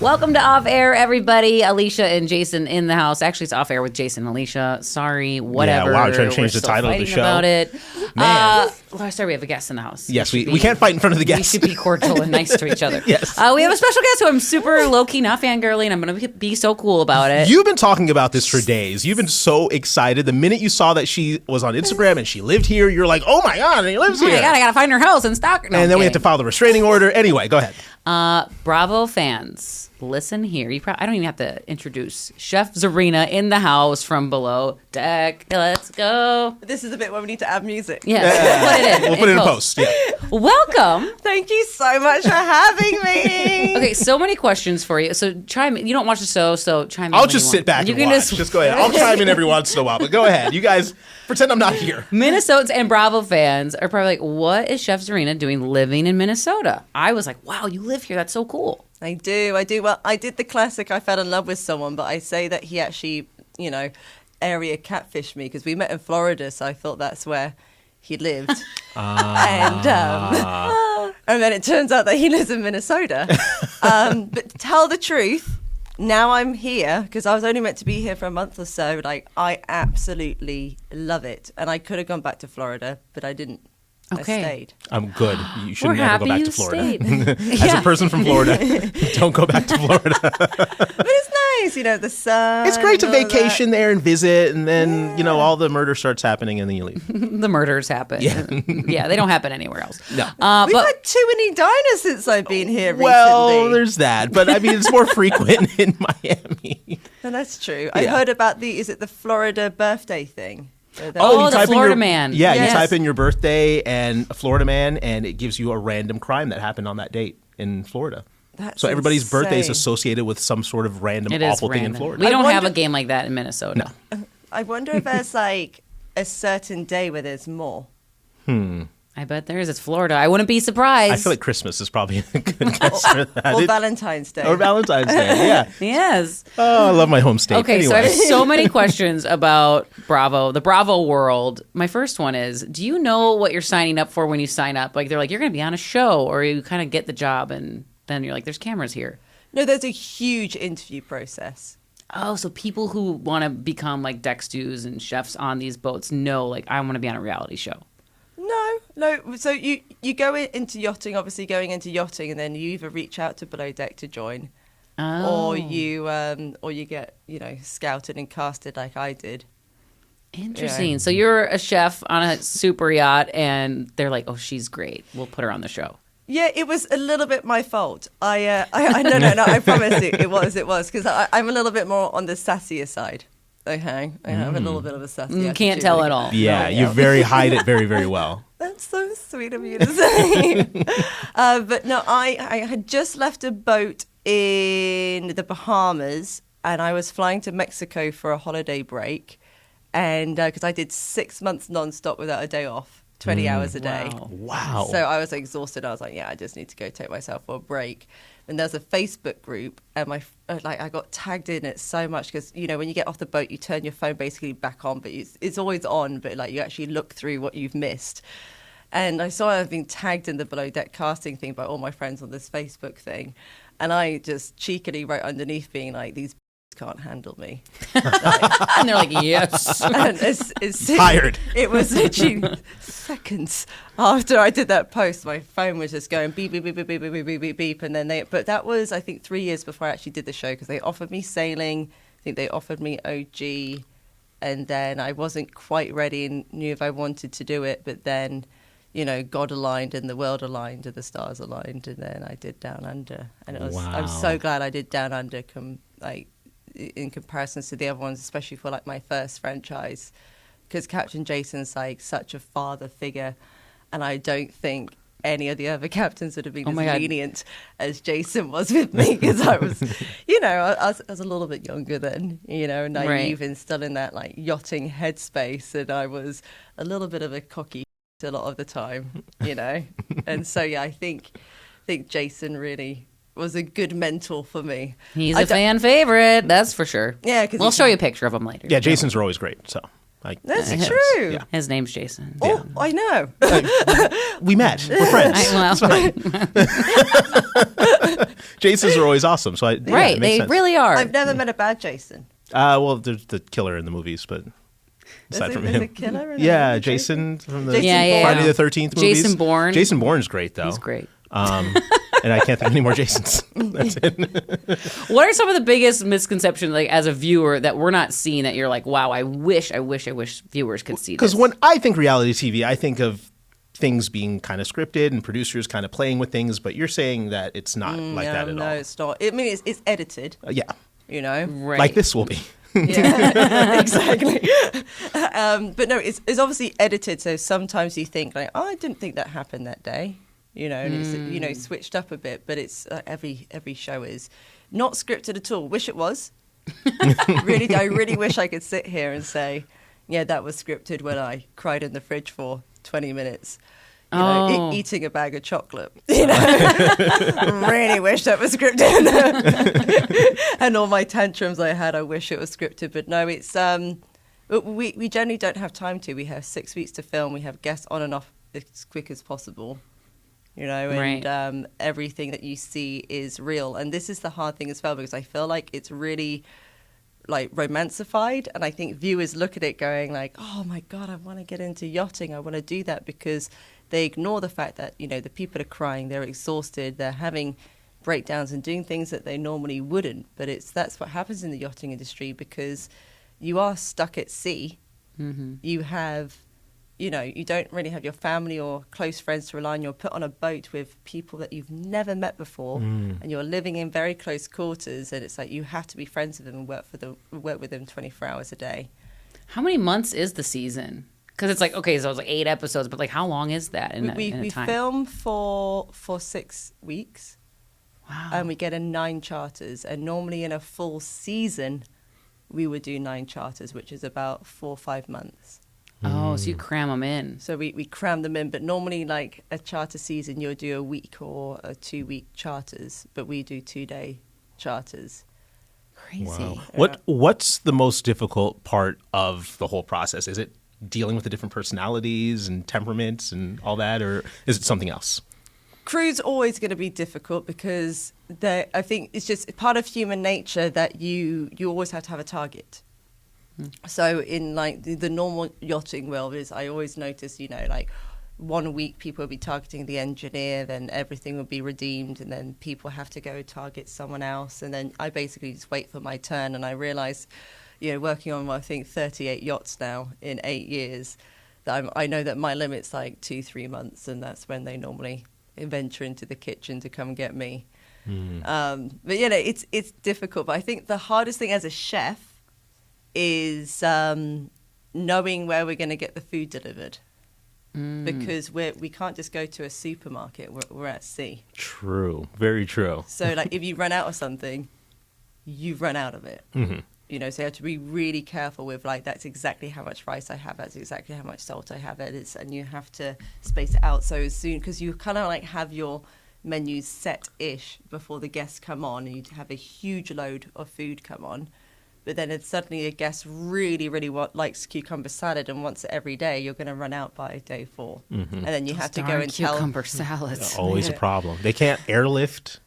Welcome to Off Air, everybody. Alicia and Jason in the house. Actually, it's Off Air with Jason and Alicia. Sorry, whatever. Yeah, wow, I'm trying to change the title of the show. About it. Man. Sorry, we have a guest in the house. Yes, we can't fight in front of the guests. We should be cordial and nice to each other. Yes. We have a special guest who I'm super low-key, not fangirly, and I'm going to be so cool about it. You've been talking about this for days. You've been so excited. The minute you saw that she was on Instagram and she lived here, you're like, oh my God, he lives here. Oh my God, I got to find her house and stalk her. No, and then we have to file the restraining order. Anyway, go ahead. Bravo fans, listen here. I don't even have to introduce Chef Tzarina in the house from below deck. Let's go. This is the bit where we need to add music. Yes, We'll put it in post. Yeah. Welcome. Thank you so much for having me. Okay, so many questions for you. So chime in. You don't watch the show, so chime in. I'll just sit back and watch. Just go ahead. I'll chime in every once in a while, but go ahead. You guys pretend I'm not here. Minnesotans and Bravo fans are probably like, what is Chef Tzarina doing living in Minnesota? I was like, wow, you live here. That's so cool. I do. Well, I did the classic, I fell in love with someone, but I say that he actually, area catfished me because we met in Florida, so I thought that's where he lived. And then it turns out that he lives in Minnesota. But to tell the truth, now I'm here because I was only meant to be here for a month or so. Like, I absolutely love it. And I could have gone back to Florida, but I didn't. Okay. I stayed. I'm good. You should We're never go happy back to you Florida. stayed. As a person from Florida, don't go back to Florida. But it's nice, the sun. It's great to and all vacation there and visit, and then, all the murder starts happening, and then you leave. The murders happen. Yeah, they don't happen anywhere else. No. We've had too many diners since I've been here recently. Well, there's that. But, I mean, it's more frequent in Miami. No, that's true. I heard about is it the Florida birthday thing? Oh, the Florida man. Yeah, Yes. you type in your birthday and a Florida man, and it gives you a random crime that happened on that date in Florida. That's so everybody's insane. birthday is associated with some sort of random It is awful thing in random. Florida. We don't have a game like that in Minnesota. No. I wonder if there's like a certain day where there's more. I bet there is. It's Florida. I wouldn't be surprised. I feel like Christmas is probably a good guess for that. Or Valentine's Day. Or Valentine's Day, yeah. Yes. Oh, I love my home state. Okay, anyway. so I have so many questions about Bravo, the Bravo world. My first one is, do you know what you're signing up for when you sign up? Like, they're like, you're going to be on a show, or you kind of get the job, and then you're like, there's cameras here. No, there's a huge interview process. Oh, so people who want to become like deck stews and chefs on these boats know, like, I want to be on a reality show. No. So you go into yachting, obviously going into yachting, and then you either reach out to Below Deck to join, or you get scouted and casted like I did. Interesting. So you're a chef on a super yacht, and they're like, "Oh, she's great. We'll put her on the show." Yeah, it was a little bit my fault. No, I promise you, it was because I'm a little bit more on the sassier side. Okay, I have a little bit of a sassy. You can't tell at all. Yeah, you hide it very, very well. That's so sweet of you to say. But no, I had just left a boat in the Bahamas, and I was flying to Mexico for a holiday break, and because I did 6 months nonstop without a day off, 20 hours a day. Wow. So I was exhausted. I was like, yeah, I just need to go take myself for a break. And there's a Facebook group, and I got tagged in it so much because when you get off the boat, you turn your phone basically back on, but it's always on, but like you actually look through what you've missed. And I saw I've been tagged in the Below Deck casting thing by all my friends on this Facebook thing, and I just cheekily wrote underneath being like, these can't handle me. And they're like, yes. And it's Hired. It was literally seconds after I did that post, my phone was just going beep, beep, beep, beep, beep, beep, beep, beep, beep. And then but that was, I think, 3 years before I actually did the show because they offered me sailing. I think they offered me OG. And then I wasn't quite ready and knew if I wanted to do it. But then, God aligned and the world aligned and the stars aligned. And then I did Down Under. And it was, I'm so glad I did Down Under, in comparison to the other ones, especially for like my first franchise, because Captain Jason's like such a father figure, and I don't think any of the other captains would have been as lenient as Jason was with me because I was, I was a little bit younger then, naive and still in that like yachting headspace, and I was a little bit of a cocky a lot of the time, and so yeah, I think Jason really was a good mentor for me. He's a fan favorite, that's for sure. Yeah, because we'll show you a picture of him later. Yeah, Jasons are always great. So that's true. Yeah. His name's Jason. Oh, yeah. I know. We met. We're friends. It's fine. Jasons are always awesome. So it Right, makes they sense. really are. I've never met a bad Jason. Well, there's the killer in the movies, but aside from There's him, a killer in the yeah, movie, Jason from the Jason Friday Bourne. the 13th movies. Jason Bourne. Jason Bourne's great though. He's great. And I can't think of any more Jasons. That's it. What are some of the biggest misconceptions, like as a viewer, that we're not seeing that you're like, wow, I wish viewers could see this? Because when I think reality TV, I think of things being kind of scripted and producers kind of playing with things, but you're saying that it's not like that at no, all. it's not. I mean, it's edited. Yeah, You know. Right. like this will be. Yeah, exactly. But no, it's obviously edited. So sometimes you think like, oh, I didn't think that happened that day. You know, and it's switched up a bit. But it's every show is not scripted at all. Wish it was. Really, I really wish I could sit here and say, yeah, that was scripted when I cried in the fridge for 20 minutes. You know, eating a bag of chocolate. You know, really wish that was scripted. And all my tantrums I had, I wish it was scripted. But no, it's we generally don't have time to. We have 6 weeks to film. We have guests on and off as quick as possible. You know, and Right. Everything that you see is real. And this is the hard thing as well, because I feel like it's really like romancified, and I think viewers look at it going like, oh my god, I want to get into yachting, I want to do that, because they ignore the fact that, you know, the people are crying, they're exhausted, they're having breakdowns and doing things that they normally wouldn't. But that's what happens in the yachting industry, because you are stuck at sea. You have, you know, you don't really have your family or close friends to rely on. You're put on a boat with people that you've never met before, and you're living in very close quarters, and it's like you have to be friends with them and work with them 24 hours a day. How many months is the season? Because it's like, okay, so it's like 8 episodes, but like how long is that in We time? film for 6 weeks. Wow. And we get in 9 charters, and normally in a full season we would do 9 charters, which is about 4 or 5 months. Oh, so you cram them in. So we cram them in, but normally like a charter season, you'll do a week or a 2-week charters, but we do 2-day charters. Crazy. Wow. What's the most difficult part of the whole process? Is it dealing with the different personalities and temperaments and all that, or is it something else? Crew's always going to be difficult, because I think it's just part of human nature that you always have to have a target. So in like the normal yachting world, I always notice, you know, like 1 week people will be targeting the engineer, then everything will be redeemed, and then people have to go target someone else, and then I basically just wait for my turn. And I realize, you know, working on I think 38 yachts now in 8 years, that I know that my limit's like 2-3 months, and that's when they normally venture into the kitchen to come get me. But you know, it's difficult. But I think the hardest thing as a chef is knowing where we're going to get the food delivered, because we can't just go to a supermarket. We're at sea. True. Very true. So like if you run out of something, you've run out of it. You know, so you have to be really careful with like, that's exactly how much rice I have, that's exactly how much salt I have, and you have to space it out so soon, because you kind of like have your menus set-ish before the guests come on, and you have a huge load of food come on. But then if suddenly a guest really, really likes cucumber salad and wants it every day, you're going to run out by day 4. And then you have to go and tell... cucumber salads. Always a problem. They can't airlift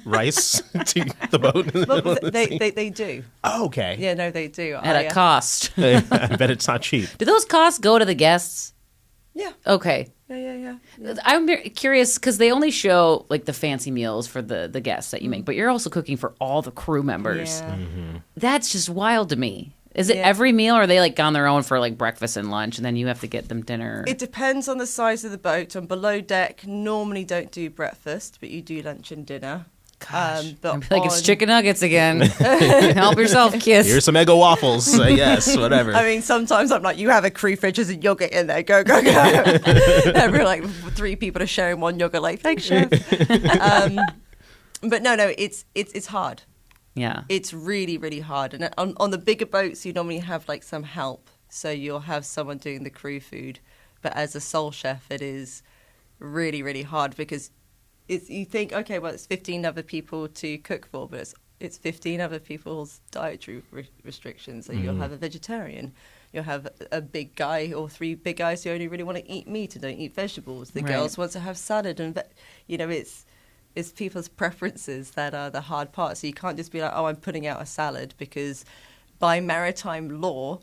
rice to the boat. Well, they do. Oh, okay. Yeah, no, they do. At a cost. I bet it's not cheap. Do those costs go to the guests? Yeah. Okay. Yeah. I'm curious because they only show like the fancy meals for the guests that you make, but you're also cooking for all the crew members. Yeah. That's just wild to me. Is it Yeah. every meal, or are they like on their own for like breakfast and lunch, and then you have to get them dinner? It depends on the size of the boat. On below deck, normally don't do breakfast, but you do lunch and dinner. Gosh, But I'm like, it's chicken nuggets again. Help yourself, kids. Here's some Eggo waffles, I guess, whatever. I mean, sometimes I'm like, you have a crew fridge, there's a yogurt in there, go. Every like 3 people are sharing one yogurt, like, thanks, chef. But no, it's hard. Yeah. It's really, really hard. And on the bigger boats, you normally have like some help. So you'll have someone doing the crew food. But as a sole chef, it is really, really hard, because you think, okay, well, it's 15 other people to cook for, but it's 15 other people's dietary restrictions. So you'll have a vegetarian, you'll have a big guy or 3 big guys who only really want to eat meat and don't eat vegetables. The Right. girls want to have salad, and you know, it's people's preferences that are the hard part. So you can't just be like, oh, I'm putting out a salad, because by maritime law,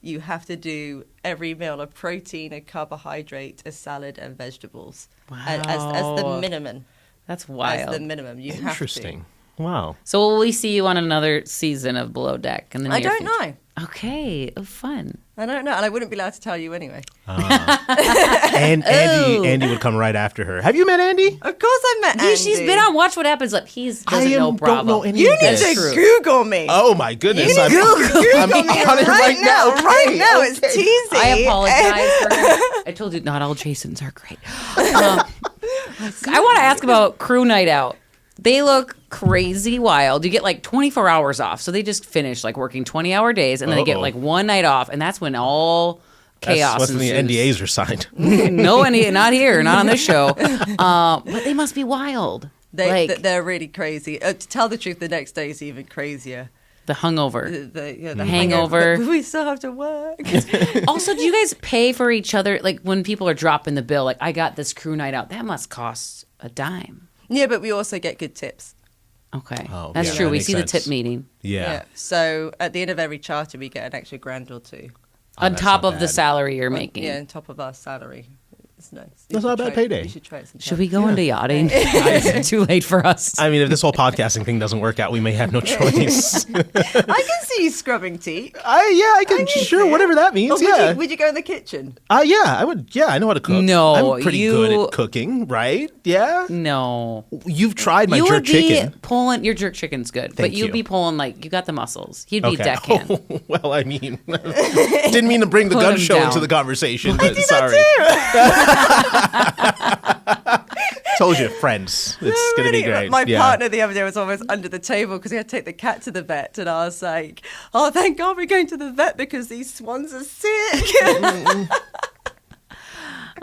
you have to do every meal a protein, a carbohydrate, a salad, and vegetables. Wow. As the minimum. That's wild. As the minimum. You Interesting. have Wow. So will we see you on another season of Below Deck in the to. I near don't future? know. Okay. Oh, fun. I don't know. And I wouldn't be allowed to tell you anyway. And Andy would come right after her. Have you met Andy? Of course I met Andy. She's been on Watch What Happens. Like, he doesn't know Bravo. don't know any You of need this. to Google me. Oh my goodness! You need to Google I'm me on it right now. Okay, Right now, it's okay. teasing. I apologize for I told you not all Jasons are great. I want to ask about crew night out. They look crazy wild. You get like 24 hours off. So they just finish like working 20-hour days, and then they get like one night off, and that's when all chaos That's when the ensues. NDAs are signed. No, not here, not on this show. But they must be wild. They're really crazy. To tell the truth, the next day is even crazier. The hungover. The hangover. We still have to work. Also, do you guys pay for each other? Like when people are dropping the bill, like I got this crew night out. That must cost a dime. Yeah, but we also get good tips. Okay. Oh, That's yeah, true. that We makes see sense. the tip meeting. Yeah. So at the end of every charter, we get an extra $1 or $2. On that's top not of the bad. salary you're making. Yeah, on top of our salary. It's nice. That's not a bad payday. You should try it sometime. Should we go into yachting? It's too late for us. I mean, if this whole podcasting thing doesn't work out, we may have no choice. I can see you scrubbing teeth. I can sure whatever that means. Or would you go in the kitchen? Yeah, I would. Yeah, I know how to cook. No, I'm pretty good at cooking, right? Yeah. No. You've tried my You jerk would be chicken. pulling, your jerk chicken's good, but Thank you'd you. be pulling like, you got the muscles. He'd be Okay. deckhand. Oh, well, I mean, didn't mean to bring the Put gun him show down. into the conversation, but sorry. Told you, friends. It's going to be great. My Yeah. partner the other day was almost under the table because he had to take the cat to the vet, and I was like, "Oh, thank God we're going to the vet because these swans are sick."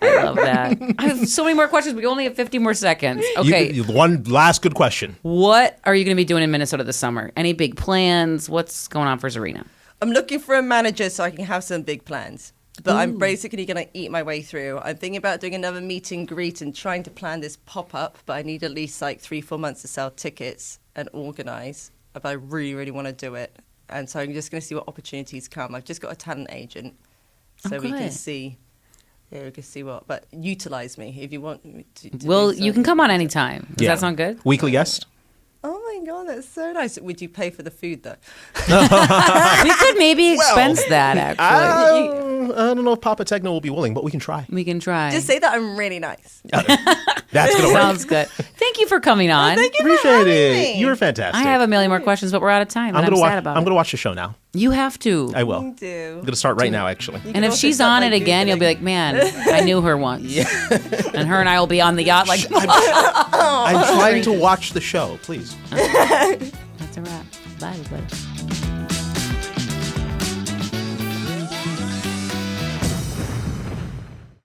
I love that. I have so many more questions. We only have 50 more seconds. Okay. One last good question. What are you going to be doing in Minnesota this summer? Any big plans? What's going on for Tzarina? I'm looking for a manager so I can have some big plans. But I'm basically going to eat my way through. I'm thinking about doing another meet and greet and trying to plan this pop-up, but I need at least like 3-4 months to sell tickets and organize. But I really, really want to do it. And so I'm just going to see what opportunities come. I've just got a talent agent, so we can good. see. Yeah, we can see what. But utilize me if you want me to Well, do you can come on anytime. Does that sound good? Weekly guest? Oh my God, that's so nice. Would you pay for the food though? We could maybe expense that, actually. I don't know if Papa Techno will be willing, but we can try. We can try. Just say that I'm really nice. That's going to work. Sounds good. Thank you for coming on. Thank you for Appreciate having it. me. You were fantastic. I have a million more questions, but we're out of time. I'm And I'm gonna sad watch. about I'm it. going to watch the show now. You have to. I will. You do. I'm going to start right now, actually. You And can if also she's start on by it again, you'll be Googling. like, man, I knew her once. And her and I will be on the yacht like, I'm trying to watch the show, please. that's a wrap. Bye, everybody.